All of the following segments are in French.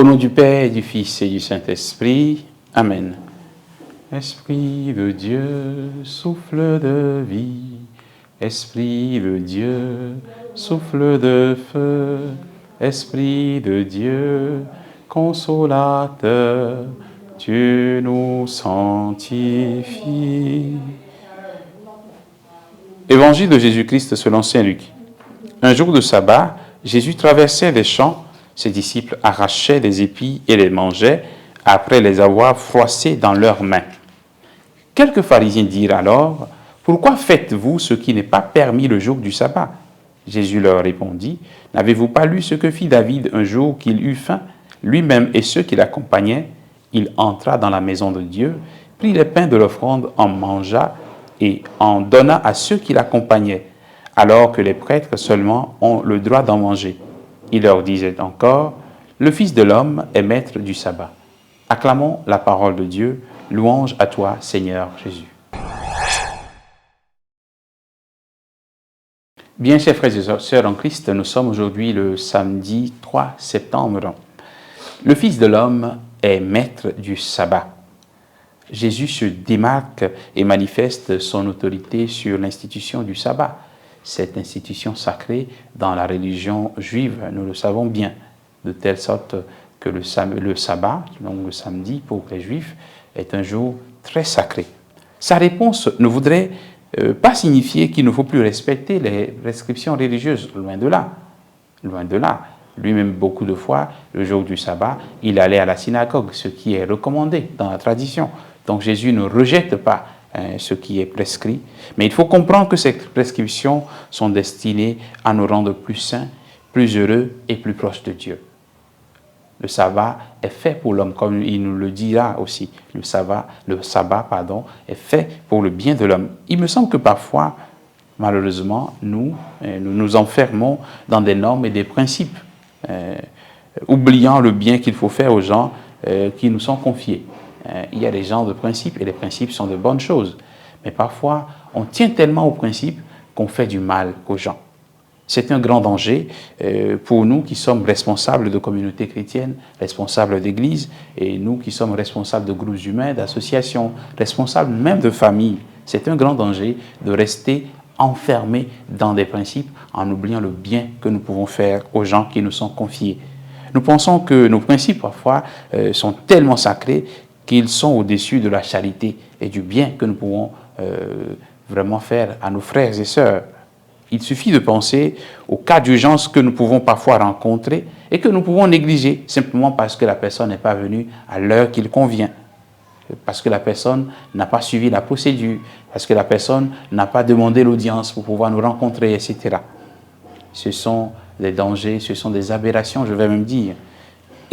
Au nom du Père, et du Fils et du Saint-Esprit. Amen. Esprit de Dieu, souffle de vie. Esprit de Dieu, souffle de feu. Esprit de Dieu, consolateur, tu nous sanctifies. Évangile de Jésus-Christ selon saint Luc. Un jour de sabbat, Jésus traversait les champs. Ses disciples arrachaient les épis et les mangeaient après les avoir froissés dans leurs mains. Quelques pharisiens dirent alors, « Pourquoi faites-vous ce qui n'est pas permis le jour du sabbat ?» Jésus leur répondit, « N'avez-vous pas lu ce que fit David un jour qu'il eut faim, lui-même et ceux qui l'accompagnaient? Il entra dans la maison de Dieu, prit les pains de l'offrande, en mangea et en donna à ceux qui l'accompagnaient, alors que les prêtres seulement ont le droit d'en manger. Il leur disait encore, « Le Fils de l'homme est maître du sabbat. » Acclamons la parole de Dieu. Louange à toi, Seigneur Jésus. Bien, chers frères et sœurs en Christ, nous sommes aujourd'hui le samedi 3 septembre. Le Fils de l'homme est maître du sabbat. Jésus se démarque et manifeste son autorité sur l'institution du sabbat. Cette institution sacrée dans la religion juive, nous le savons bien, de telle sorte que le sabbat, donc le samedi pour les juifs, est un jour très sacré. Sa réponse ne voudrait pas signifier qu'il ne faut plus respecter les prescriptions religieuses, loin de là. Loin de là. Lui-même, beaucoup de fois, le jour du sabbat, il allait à la synagogue, ce qui est recommandé dans la tradition. Donc Jésus ne rejette pas ce qui est prescrit, mais il faut comprendre que ces prescriptions sont destinées à nous rendre plus saints, plus heureux et plus proches de Dieu. Le sabbat est fait pour l'homme, comme il nous le dira aussi. Le sabbat, est fait pour le bien de l'homme. Il me semble que parfois, malheureusement, nous nous enfermons dans des normes et des principes, oubliant le bien qu'il faut faire aux gens qui nous sont confiés. Il y a des gens de principes et les principes sont de bonnes choses. Mais parfois, on tient tellement aux principes qu'on fait du mal aux gens. C'est un grand danger pour nous qui sommes responsables de communautés chrétiennes, responsables d'églises, et nous qui sommes responsables de groupes humains, d'associations, responsables même de familles. C'est un grand danger de rester enfermés dans des principes en oubliant le bien que nous pouvons faire aux gens qui nous sont confiés. Nous pensons que nos principes, parfois, sont tellement sacrés qu'ils sont au-dessus de la charité et du bien que nous pouvons vraiment faire à nos frères et sœurs. Il suffit de penser aux cas d'urgence que nous pouvons parfois rencontrer et que nous pouvons négliger simplement parce que la personne n'est pas venue à l'heure qu'il convient, parce que la personne n'a pas suivi la procédure, parce que la personne n'a pas demandé l'audience pour pouvoir nous rencontrer, etc. Ce sont des dangers, ce sont des aberrations, je vais même dire.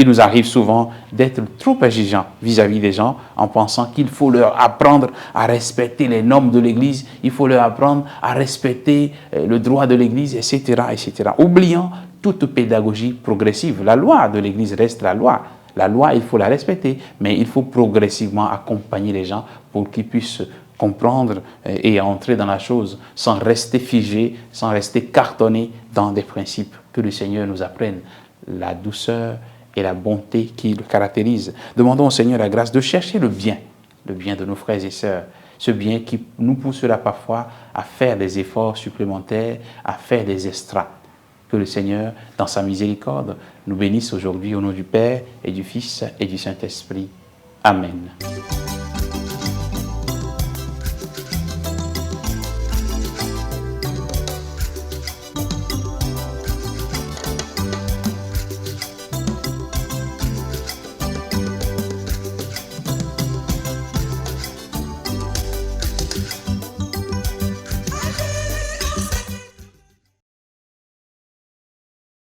Il nous arrive souvent d'être trop exigeants vis-à-vis des gens en pensant qu'il faut leur apprendre à respecter les normes de l'Église, il faut leur apprendre à respecter le droit de l'Église, etc., etc. Oubliant toute pédagogie progressive. La loi de l'Église reste la loi. La loi, il faut la respecter, mais il faut progressivement accompagner les gens pour qu'ils puissent comprendre et entrer dans la chose sans rester figés, sans rester cartonnés dans des principes que le Seigneur nous apprenne. La douceur et la bonté qui le caractérise. Demandons au Seigneur la grâce de chercher le bien de nos frères et sœurs, ce bien qui nous poussera parfois à faire des efforts supplémentaires, à faire des extras. Que le Seigneur, dans sa miséricorde, nous bénisse aujourd'hui au nom du Père et du Fils et du Saint-Esprit. Amen.